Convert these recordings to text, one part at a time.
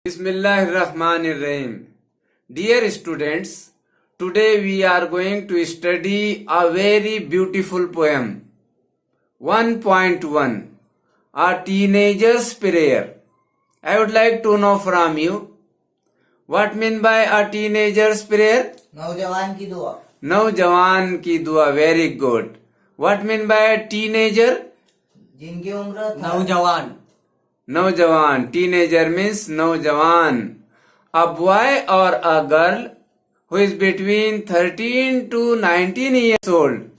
Bismillahirrahmanirrahim. Dear students, today we are going to study a very beautiful poem. 1.1 A Teenager's Prayer. I would like to know from you, what mean by a teenager's prayer? नौजवान की दुआ. नौजवान की दुआ. Very good. What mean by a teenager? जिनकी उम्र नौजवान. Naujawan. Teenager means Naujawan. A boy or a girl who is between 13 to 19 years old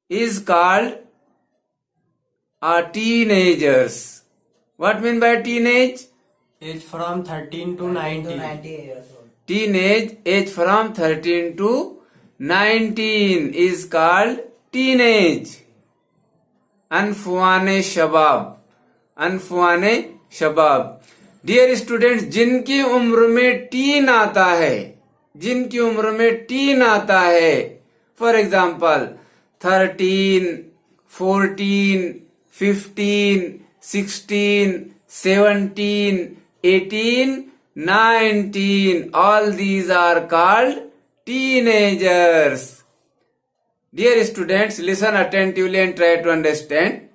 is called a teenagers. What mean by teenage? Age from 13 to 19. 90 years old. Teenage age from 13 to 19 is called teenage. अनफुआने Shabab. अनफुआने Shabab. Dear students, जिनकी उम्र में tin आता है, जिनकी उम्र में tin आता है, for example 13, 14, 15, 16, 17, 18, 19, all these are called teenagers. Dear students, listen attentively and try to understand.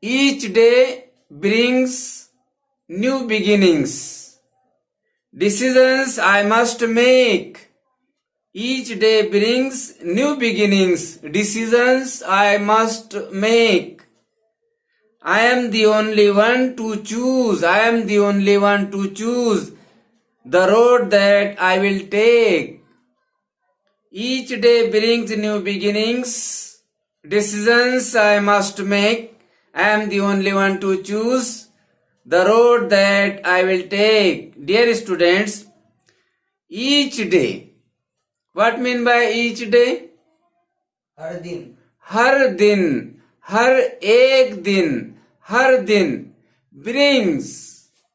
Each day brings new beginnings. Decisions I must make. Each day brings new beginnings. Decisions I must make. I am the only one to choose. I am the only one to choose the road that I will take. Each day brings new beginnings. Decisions I must make. I am the only one to choose the road that I will take. Dear students, each day. What mean by each day? हर दिन. हर दिन. हर एक दिन. हर दिन. Brings.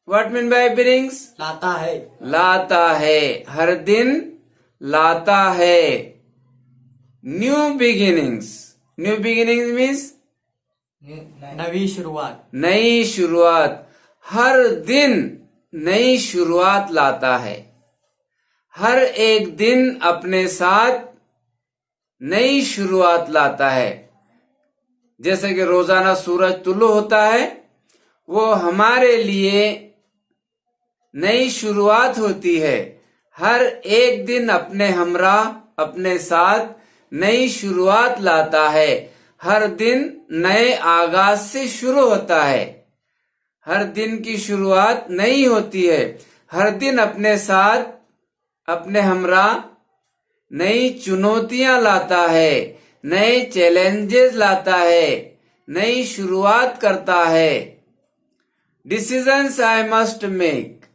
What mean by brings? लाता है. लाता है. हर दिन लाता है. New beginnings. New beginnings means नवी शुरुआत. नई शुरुआत. हर दिन नई शुरुआत लाता है. हर एक दिन अपने साथ नई शुरुआत लाता है. जैसे कि रोजाना सूरज तुलु होता है, वो हमारे लिए नई शुरुआत होती है. हर एक दिन अपने हमरा अपने साथ नई शुरुआत लाता है. हर दिन नए आगाज से शुरू होता है. हर दिन की शुरुआत नई होती है. हर दिन अपने साथ अपने हमरा नई चुनौतियां लाता है, नए चैलेंजेस लाता है, नई शुरुआत करता है. Decisions I must make.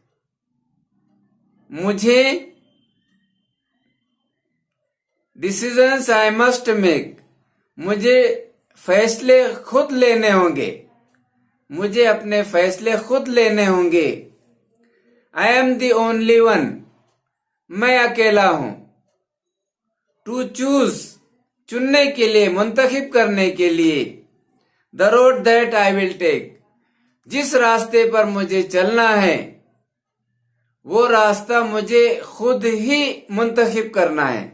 मुझे डिसीजंस आई मस्ट मेक. मुझे फैसले खुद लेने होंगे. मुझे अपने फैसले खुद लेने होंगे. I am the only one. मैं अकेला हूं. To choose. चुनने के लिए, मुंतखिब करने के लिए. The road that I will take. जिस रास्ते पर मुझे चलना है, वो रास्ता मुझे खुद ही मुंतखिब करना है.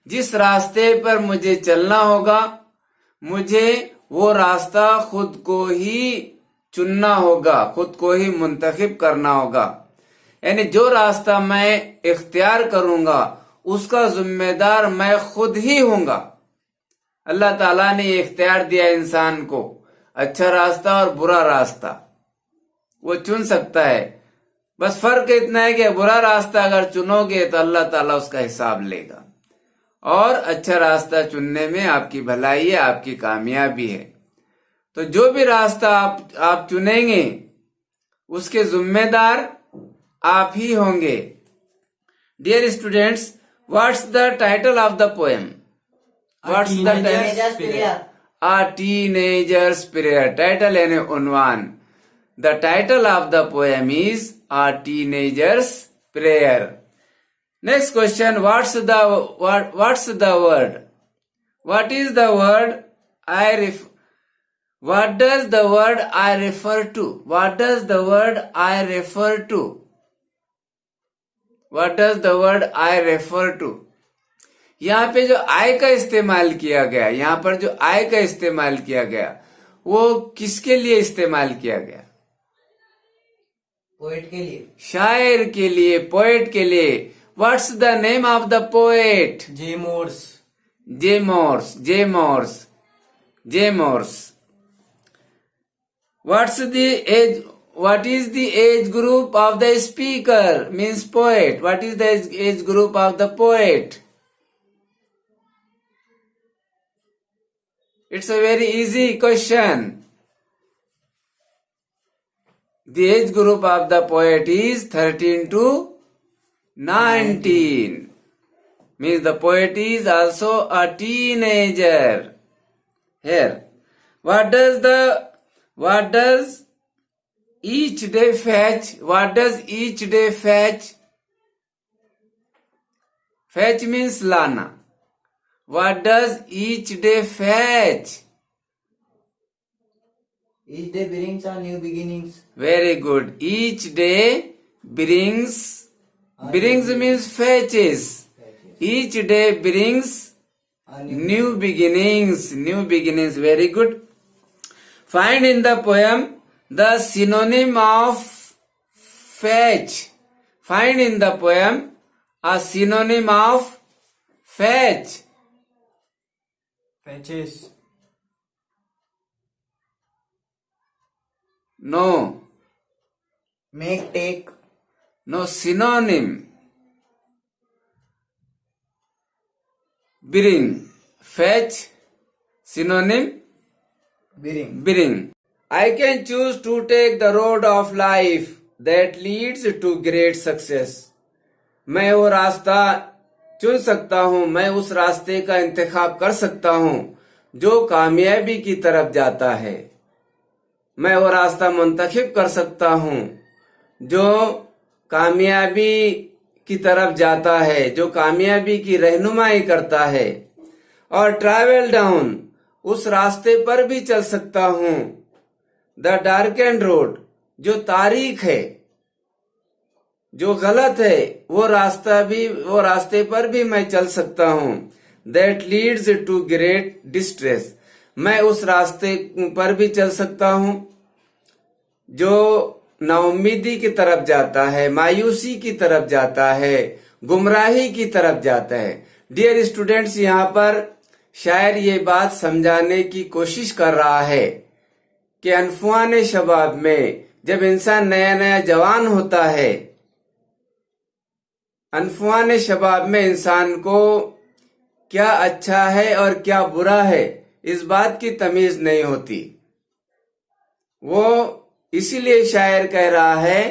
जिस रास्ते पर मुझे चलना होगा, मुझे वो रास्ता खुद को ही चुनना होगा, खुद को ही मुंतखिब करना होगा. यानी जो रास्ता मैं इख्तियार करूंगा, उसका जिम्मेदार मैं खुद ही होऊंगा. अल्लाह ताला ने इख्तियार दिया इंसान को, अच्छा रास्ता और बुरा रास्ता. वो चुन सकता है. बस फर्क इतना है कि बुरा रास्ता अगर चुनोगे तो अल्लाह ताला उसका हिसाब लेगा, और अच्छा रास्ता चुनने में आपकी भलाई है, आपकी कामयाबी है. तो जो भी रास्ता आप चुनेंगे, उसके जिम्मेदार आप ही होंगे. Dear students, what's the title of the poem? What's the Teenager's title? prayer. A teenager's prayer. Title यानी उन्वान. The title of the poem is A Teenager's Prayer. Next question, what's the word? What is the word What does the word I refer to? What does the word I refer to? What does the word I refer to? यहाँ पे जो I का इस्तेमाल किया गया, यहाँ पर जो I का इस्तेमाल किया गया, वो किसके लिए इस्तेमाल किया गया? पोएट के लिए, शायर के लिए, पोएट के लिए. What's the name of the poet? J. Morse. J. Morse. J. Morse. J. Morse. What is the age group of the speaker? Means poet. What is the age group of the poet? It's a very easy question. The age group of the poet is 13 to 19. Means the poet is also a teenager. Here, what does each day fetch? What does each day fetch? Fetch means lana. What does each day fetch? each day brings a new beginnings. Very good. Each day brings means fetches. Each day brings A new beginnings. New beginnings. Very good. Find in the poem the synonym of fetch. Find in the poem a synonym of fetch. Fetches. No. make, take, No, synonym. Bring. Fetch. Synonym. Bring. I can choose to take the road of life that leads to great success. मैं वो रास्ता चुन सकता हूँ, मैं उस रास्ते का इंतखाब कर सकता हूँ जो कामयाबी की तरफ जाता है. मैं वो रास्ता मुंतखब कर सकता हूँ जो कामयाबी की तरफ जाता है, जो कामयाबी की रहनुमाई करता है. और ट्रैवल डाउन, उस रास्ते पर भी चल सकता हूँ. द डार्क एंड रोड, जो तारीख है, जो गलत है, वो रास्ते पर भी मैं चल सकता हूँ. That leads to great distress, मैं उस रास्ते पर भी चल सकता हूँ जो नाउम्मीदी की तरफ जाता है, मायूसी की तरफ जाता है, गुमराही की तरफ जाता है. डियर स्टूडेंट्स, यहाँ पर शायर ये बात समझाने की कोशिश कर रहा है कि अनफुआने शबाब में जब इंसान नया नया जवान होता है, अनफुआने शबाब में इंसान को क्या अच्छा है और क्या बुरा है इस बात की तमीज नहीं होती. वो इसीलिए शायर कह रहा है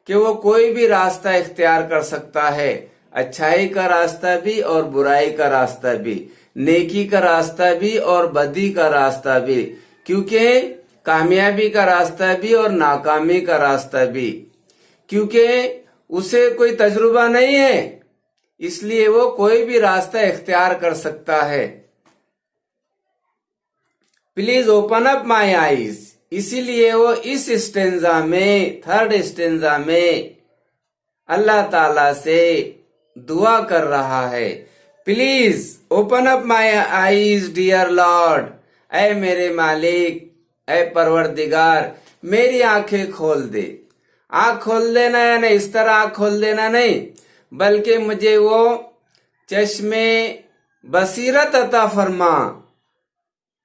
कि वो कोई भी रास्ता इख्तियार कर सकता है, अच्छाई का रास्ता भी और बुराई का रास्ता भी, नेकी का रास्ता भी और बदी का रास्ता भी, क्योंकि कामयाबी का रास्ता भी और नाकामी का रास्ता भी. क्योंकि उसे कोई तजुर्बा नहीं है, इसलिए वो कोई भी रास्ता इख्तियार कर सकता है. Please open up my eyes, इसीलिए वो इस स्टेंजा में, थर्ड स्टेंजा में अल्लाह ताला से दुआ कर रहा है. Please open up my eyes dear Lord, ऐ मेरे मालिक, ऐ परवरदिगार, मेरी आंखें खोल दे. आंख खोल देना यानी इस तरह आंख खोल देना नहीं, बल्कि मुझे वो चश्मे बसीरत अता फरमा,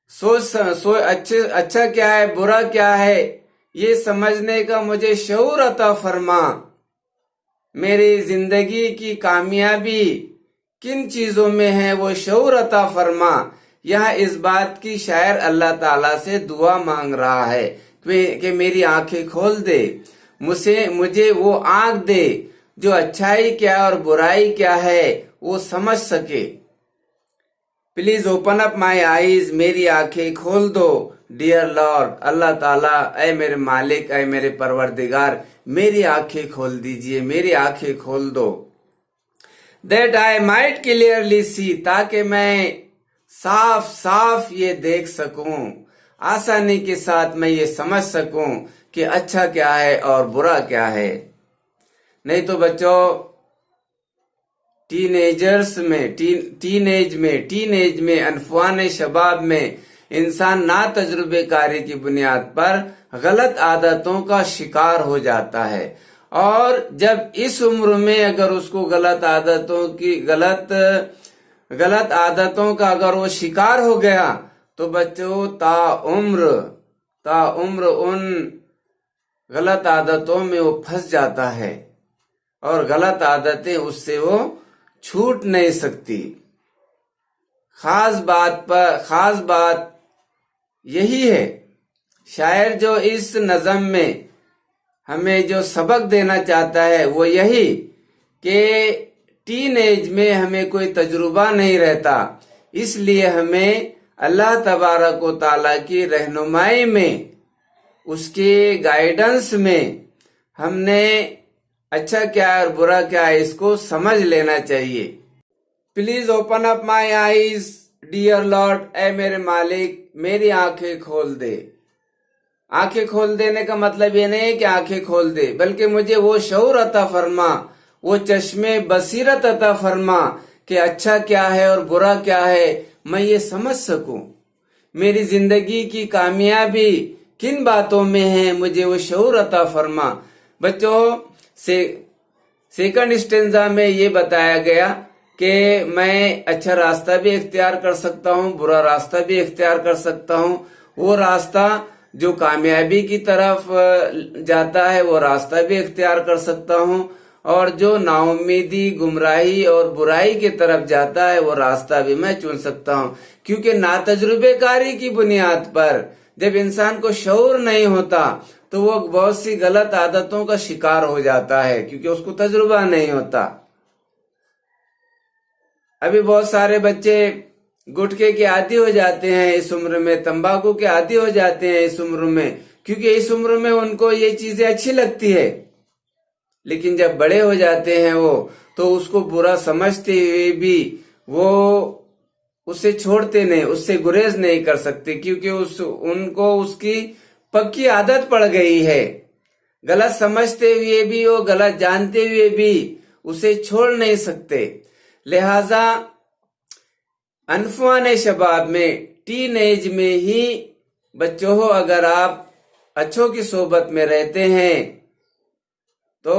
अच्छा क्या है, बुरा क्या है, ये समझने का मुझे शऊर अता फरमा. मेरी जिंदगी की कामयाबी किन चीजों में है वो शऊर अता फरमा. यहाँ इस बात की शायर अल्लाह ताला से दुआ मांग रहा है कि मेरी आंखें खोल दे, मुझे वो आंख दे जो अच्छाई क्या और बुराई क्या है वो समझ सके. Please open up my eyes, मेरी आंखें खोल दो डियर लॉर्ड, अल्लाह ताला, ऐ मेरे मालिक, ऐ मेरे परवरदिगार, मेरी आंखें खोल दीजिए, मेरी आंखें खोल दो. That I might clearly see, ताकि मैं साफ साफ ये देख सकूं. आसानी के साथ मैं ये समझ सकूं कि अच्छा क्या है और बुरा क्या है। नहीं तो बच्चों, टीनेज में अनफवाने शबाब में इंसान ना तजुर्बेकारी की बुनियाद पर गलत आदतों का शिकार हो जाता है। और जब इस उम्र में अगर उसको गलत आदतों का अगर वो शिकार हो गया तो बच्चों ताउम्र उन गलत आदतों में वो फंस जाता है और गलत आदतें उससे वो छूट नहीं सकती। खास बात यही है, शायर जो इस नज़म में हमें जो सबक देना चाहता है वो यही कि टीनेज में हमें कोई तजुर्बा नहीं रहता, इसलिए हमें अल्लाह तबारक व तआला की रहनुमाई में, उसके गाइडेंस में हमने अच्छा क्या है और बुरा क्या है इसको समझ लेना चाहिए। Please open up my eyes dear Lord, ऐ मेरे मालिक मेरी आंखें खोल दे। आंखें खोल देने का मतलब ये नहीं है कि आंखें खोल दे, बल्कि मुझे वो शऊर अता फरमा, वो चश्मे बसीरत अता फरमा कि अच्छा क्या है और बुरा क्या है मैं ये समझ सकूं। मेरी जिंदगी की कामयाबी किन बातों में है, मुझे वो शऊर अता फरमा। बच्चों, सेकंड स्टेंजा में ये बताया गया कि मैं अच्छा रास्ता भी इख्तियार कर सकता हूँ, बुरा रास्ता भी इख्तियार कर सकता हूँ। वो रास्ता जो कामयाबी की तरफ जाता है वो रास्ता भी इख्तियार कर सकता हूँ, और जो नाउमीदी, गुमराही और बुराई की तरफ जाता है वो रास्ता भी मैं चुन सकता हूँ। क्योंकि नातजुर्बेकारी की बुनियाद पर जब इंसान को शऊर नहीं होता तो वो बहुत सी गलत आदतों का शिकार हो जाता है, क्योंकि उसको तजुर्बा नहीं होता। अभी बहुत सारे बच्चे गुटखे के आदी हो जाते हैं इस उम्र में, तंबाकू के आदी हो जाते हैं इस उम्र में, क्योंकि इस उम्र में उनको ये चीजें अच्छी लगती है। लेकिन जब बड़े हो जाते हैं वो तो उसको बुरा समझते हुए भी वो उसे छोड़ते नहीं, उससे गुरेज नहीं कर सकते, क्योंकि उनको उसकी पक्की आदत पड़ गई है। गलत समझते हुए भी, वो गलत जानते हुए भी उसे छोड़ नहीं सकते। लिहाजा अनफवाने शबाब में, टीनेज में ही बच्चों हो, अगर आप अच्छों की सोबत में रहते हैं तो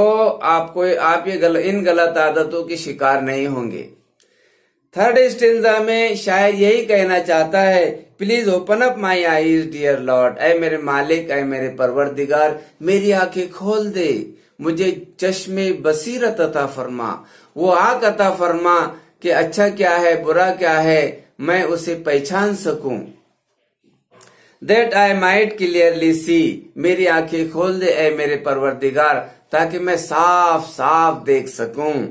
आप इन गलत आदतों के शिकार नहीं होंगे। थर्ड स्टेंजा में शायर यही कहना चाहता है, please open up my eyes dear Lord, ऐ मेरे मालिक, ऐ मेरे परवरदिगार मेरी आंखें खोल दे, मुझे चश्मे बसीरत अता फरमा, वो आंख अता फरमा कि अच्छा क्या है बुरा क्या है मैं उसे पहचान सकूं। That I might clearly see, मेरी आंखें खोल दे ऐ मेरे परवरदिगार ताकि मैं साफ साफ देख सकूं।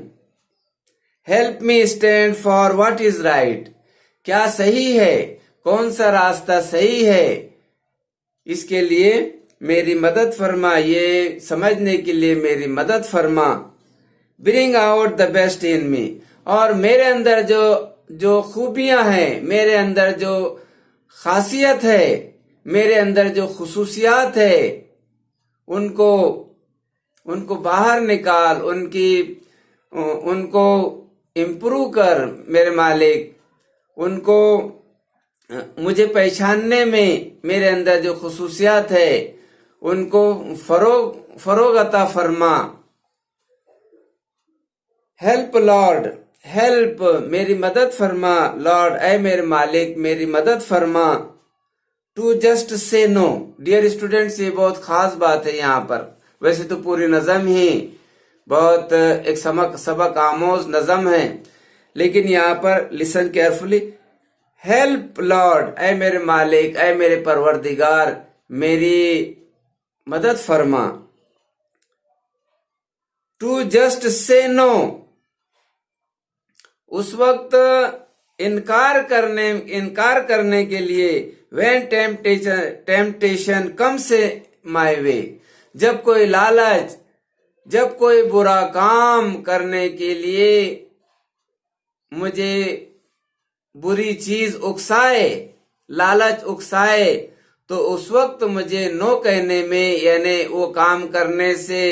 Help me stand for what is right, क्या सही है, कौन सा रास्ता सही है, इसके लिए मेरी मदद फरमा, ये समझने के लिए मेरी मदद फरमा। Bring out the best in me, और मेरे अंदर जो खूबियां हैं, मेरे अंदर जो खासियत है, मेरे अंदर जो खुसूसियात है, उनको बाहर निकाल, उनको इम्प्रूव कर मेरे मालिक, उनको मुझे पहचानने में मेरे अंदर जो खुसूसियात है उनको फरोग अता फरमा। हेल्प लॉर्ड, हेल्प मेरी मदद फरमा, लॉर्ड ऐ मेरे मालिक मेरी मदद फरमा। To just say no, dear students ये बहुत खास बात है यहाँ पर। वैसे तो पूरी नज़म ही बहुत एक सबक आमोज नज़म है, लेकिन यहाँ पर लिसन केयरफुली, हेल्प लॉर्ड ऐ मेरे मालिक, ऐ मेरे परवरदिगार मेरी मदद फरमा। टू जस्ट से नो, उस वक्त इनकार करने के लिए, when temptation comes my way, जब कोई लालच, जब कोई बुरा काम करने के लिए मुझे बुरी चीज उकसाए, लालच उकसाए, تو اس وقت مجھے نو کہنے میں، یعنی وہ کام کرنے سے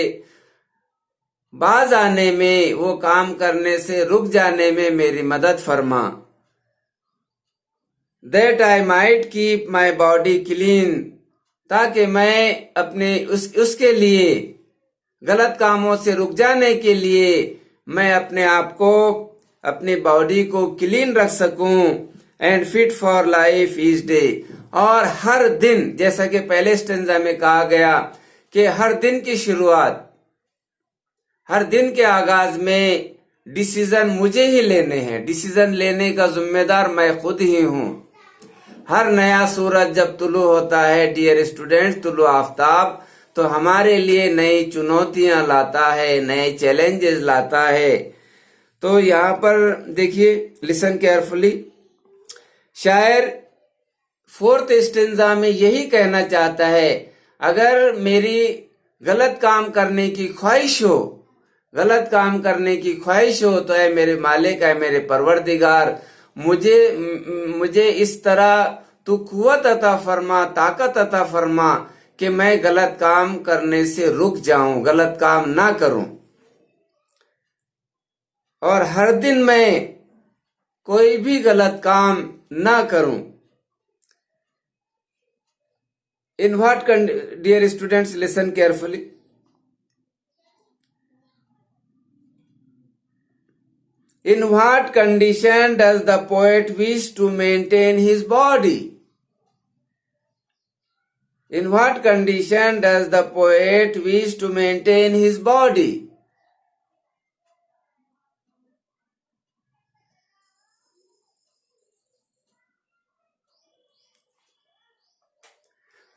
باز آنے میں، وہ کام کرنے سے رک جانے میں میری مدد فرما. That I might keep my body clean، تاکہ میں اپنے اس کے لیے، غلط کاموں سے رک جانے کے لیے میں اپنے آپ کو، اپنی باڈی کو کلین رکھ سکوں. And fit for life each day, اور ہر دن، جیسا کہ پہلے اسٹینزا میں کہا گیا کہ ہر دن کی شروعات، ہر دن کے آغاز میں ڈیسیزن مجھے ہی لینے ہیں. ڈیسیزن لینے کا ذمہ دار میں خود ہی ہوں. ہر نیا سورج جب طلوع ہوتا ہے ڈیئر اسٹوڈینٹس، طلوع آفتاب، تو ہمارے لیے نئی چنوتیاں لاتا ہے، نئے چیلنجز لاتا ہے. تو یہاں پر دیکھیے، لسن کیئرفلی، شاعر فورتھ اسٹینزا میں یہی کہنا چاہتا ہے، اگر میری غلط کام کرنے کی خواہش ہو، غلط کام کرنے کی خواہش ہو، تو اے میرے مالک، اے میرے پروردگار، مجھے اس طرح تو قوت عطا فرما، طاقت عطا فرما کہ میں غلط کام کرنے سے رک جاؤں، غلط کام نہ کروں، اور ہر دن میں کوئی بھی غلط کام نہ کروں. In what dear students, listen carefully. In what condition does the poet wish to maintain his body? In what condition does the poet wish to maintain his body?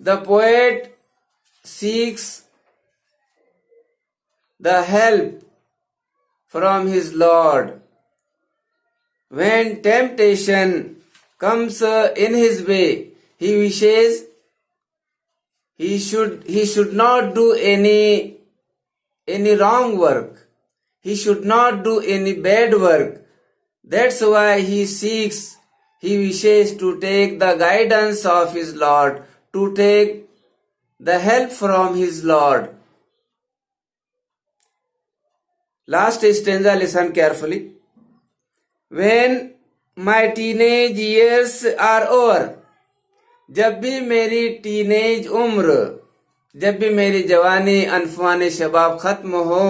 The poet seeks the help from his Lord. When temptation comes in his way, he wishes he should not do any wrong work. He should not do any bad work. That's why he wishes to take the guidance of his Lord, to take the help from his Lord. Last stanza, listen carefully. When my teenage years are over، جب بھی میری ٹینیج عمر، جب بھی میری جوانی انفوان شباب ختم ہو،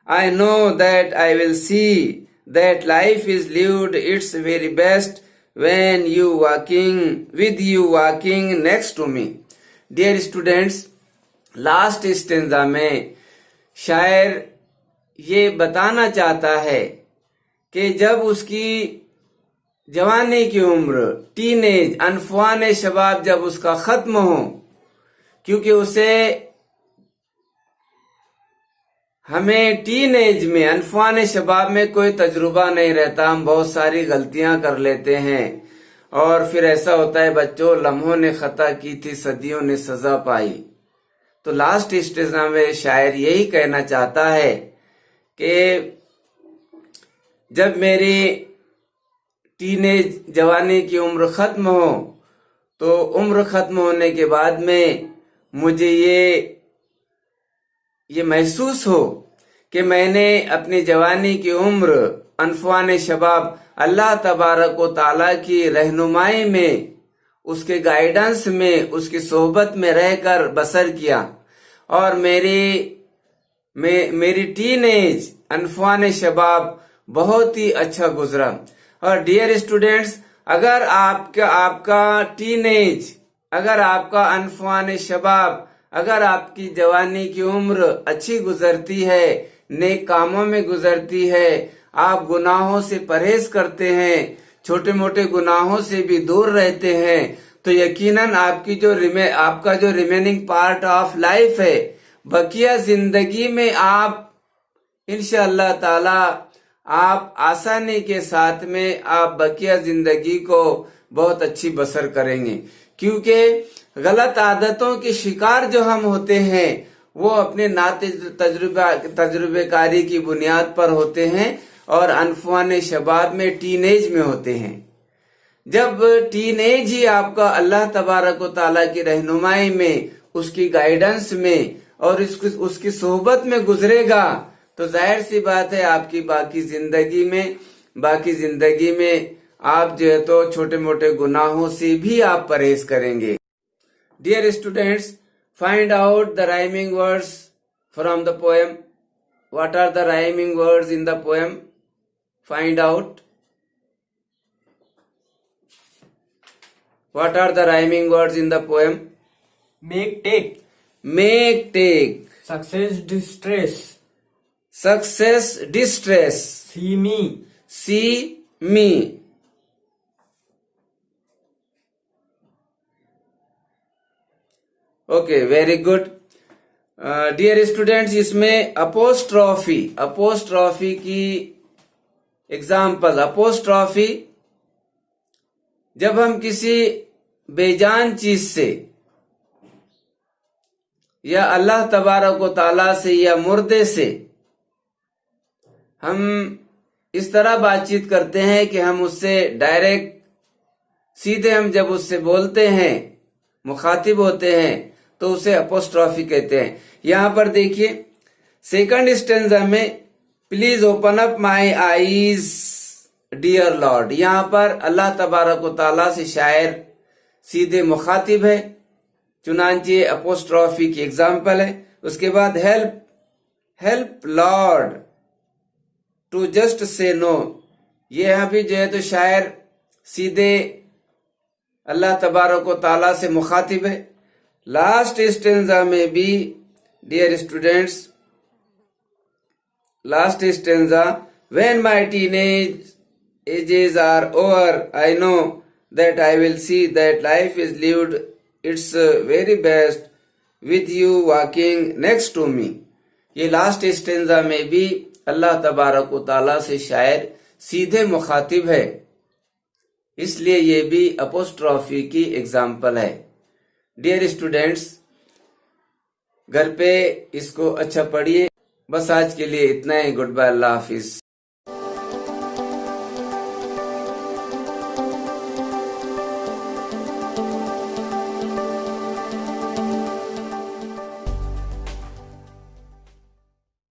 I know that I will see that life is lived its very best when with you walking next to me. Dear students، last stanza میں شاعر یہ بتانا چاہتا ہے کہ جب اس کی جوانی کی عمر، ٹینیج، انفوان شباب جب اس کا ختم ہو، کیونکہ اسے ہمیں ٹین ایج میں، انفوان شباب میں کوئی تجربہ نہیں رہتا، ہم بہت ساری غلطیاں کر لیتے ہیں، اور پھر ایسا ہوتا ہے بچوں، لمحوں نے خطا کی تھی، صدیوں نے سزا پائی. تو لاسٹ اسٹیزا میں شاعر یہی کہنا چاہتا ہے کہ جب میری ٹینیج، جوانی کی عمر ختم ہو، تو عمر ختم ہونے کے بعد میں مجھے یہ محسوس ہو کہ میں نے اپنی جوانی کی عمر، انفوان شباب، اللہ تبارک و تعالیٰ کی رہنمائی میں، اس کے گائیڈنس میں، اس کی صحبت میں رہ کر بسر کیا، اور میری ٹین ایج، انفوان شباب بہت ہی اچھا گزرا. اور ڈیئر اسٹوڈینٹس، اگر آپ کا ٹین ایج، اگر آپ کا انفوان شباب، اگر آپ کی جوانی کی عمر اچھی گزرتی ہے، نیک کاموں میں گزرتی ہے، آپ گناہوں سے پرہیز کرتے ہیں، چھوٹے موٹے گناہوں سے بھی دور رہتے ہیں، تو یقیناً آپ کا جو ریمیننگ پارٹ آف لائف ہے، بقیہ زندگی میں آپ انشاءاللہ تعالی آپ آسانی کے ساتھ میں آپ بقیہ زندگی کو بہت اچھی بسر کریں گے. کیونکہ غلط عادتوں کی شکار جو ہم ہوتے ہیں وہ اپنے تجربہ کاری کی بنیاد پر ہوتے ہیں، اور انفوان شباب میں ٹین ایج میں ہوتے ہیں. جب ٹین ایج ہی آپ کا اللہ تبارک و تعالیٰ کی رہنمائی میں، اس کی گائیڈنس میں اور اس کی صحبت میں گزرے گا تو ظاہر سی بات ہے آپ کی باقی زندگی میں آپ جو ہے تو چھوٹے موٹے گناہوں سے بھی آپ پرہیز کریں گے. Dear students, find out the rhyming words from the poem. What are the rhyming words in the poem? Find out. What are the rhyming words in the poem? Make take. Make take. Success distress. Success distress. See me. See me. Okay, very good. Dear students, اس میں apostrophe کی example. Apostrophe جب ہم کسی بے جان چیز سے یا اللہ تبارک و تعالیٰ سے یا مردے سے ہم اس طرح بات چیت کرتے ہیں کہ ہم اس سے ڈائریکٹ سیدھے ہم جب اس سے بولتے ہیں، مخاطب ہوتے ہیں، تو اسے اپوسٹرافی کہتے ہیں. یہاں پر دیکھیے سیکنڈ اسٹینزا میں please open up my eyes dear lord. یہاں پر اللہ تبارک و تعالیٰ سے شاعر سیدھے مخاطب ہے، چنانچہ اپوسٹرافی کی ایگزامپل ہے. اس کے بعد help lord to just say نو. یہاں بھی جو ہے تو شاعر سیدھے اللہ تبارک و تعالیٰ سے مخاطب ہے. لاسٹ اسٹینزا میں بھی dear students, last stanza when my teenage ages are over, I know that I will see that life is lived its very best with you walking next to me. یہ last stanza میں بھی اللہ تبارک و تعالیٰ سے شاعر سیدھے مخاطب ہے، اس لیے یہ بھی اپوسٹرافی کی ایگزامپل ہے. ڈیئر اسٹوڈینٹس، گھر پہ اس کو اچھا پڑھیے. بس آج کے لیے اتنا ہی. گڈ بائے، اللہ حافظ.